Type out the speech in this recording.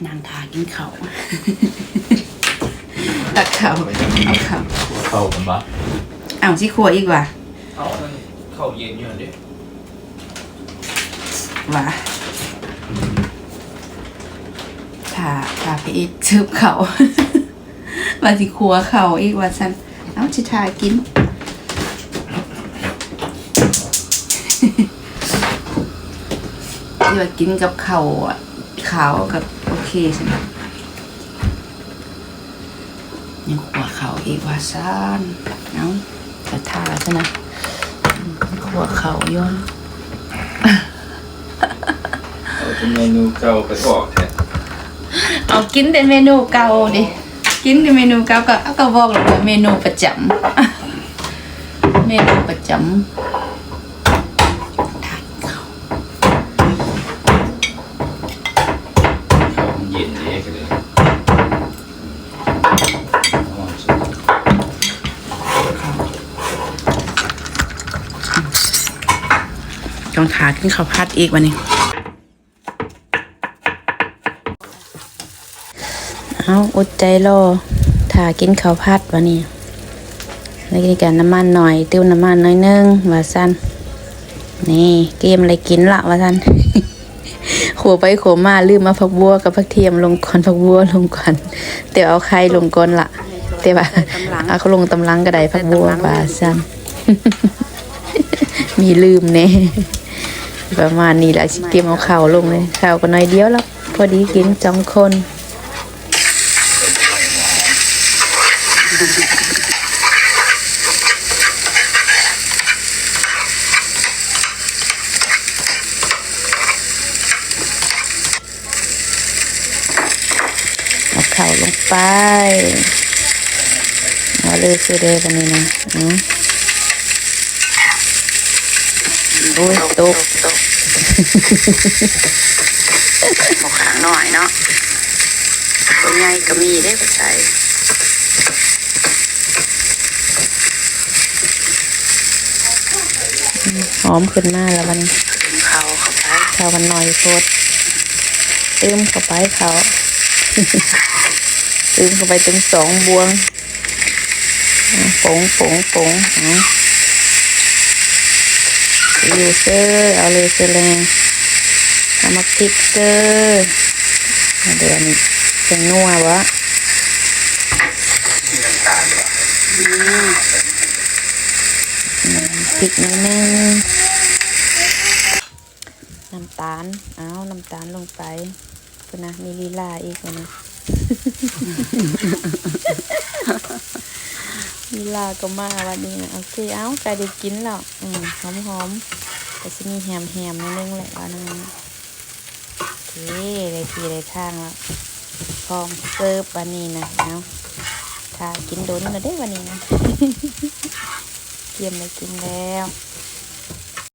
นางทากินเขาตักเขาเอาเขาเข้ากันปะเอาสิครัวอีกว่ะเอาเข้าเย็นอยู่ดิว่ะทาไปอีกซึบเขาว่าสิครัวเขาอีกว่าฉันเอาชิทากินที่ว่ากินกับเขาอ่ะขาวกับโอเคใช่ไหมยังขวเขาอีกว่าซ่านเอาจะทาซะนะขวเขาย้อนเอาเป็นเมนูเก่าไปบอกแทนเอากินแต่เมนูเก่าดิกินแต่เมนูเก่าก็บอกเลยว่าเมนูประจำเมนูประจำเย็นเองเลยต้องทาขึ้นข้าวผัดอีกวันนี้เอาอดใจรอทากินข้าวผัดวันนี้แล้วกินกันน้ำมันหน่อยติ้วน้ำมันน้อยนึงว่าสั้นนี่เกมอะไรกินละว่าสั้นขัวไปขัวมาลืมมาผักบัวกับผักเทียมลงก่อนผักบัวลงก่อนเดี๋ยวเอาไข่ลงก่อนละเดี๋ยวเอาเขาลงตำลังก็ได้ผักบัวว่าสั้นมีลืมเนี่ยประมาณนี้แหละเตรียมเอาข้าวลงเลยข้าวก็น้อยเดียวแล้วพอดีกิน2 คนเอาข้าวลงไปเอาเลยคือเดวันนี้นะโอ้ยตกหมกขางหน่อยเนาะตัวใหญ่ก็มีได้ไปใส่หอมขึ้นมาแล้วมันเข้าไปเข้ามันหน่อยโคตรเติมเข้าไปเขาเติมเข้าไปถึง2 บวงป๋งอยู่เซอร์เอาเลยเซอร์แรงเอามาพริกเซอร์เดี๋ยวนี้เป็นนัววะพริกนิดนึงน้ำตาลเอาน้ำตาลลงไปคุณนะมีลีลาอีกนะลีลาก็มาวันนี้นะโอเคเอาไก่ได้กินแล้วหอมแต่จะมีแฮมนิดนึงแหละวันนี้โอเคได้ทีได้ทางแล้วพร้อมเสิร์ฟวันนี้นะเอาถ้ากินโดนก็ได้วันนี้นะเตรียมไปกินแล้ว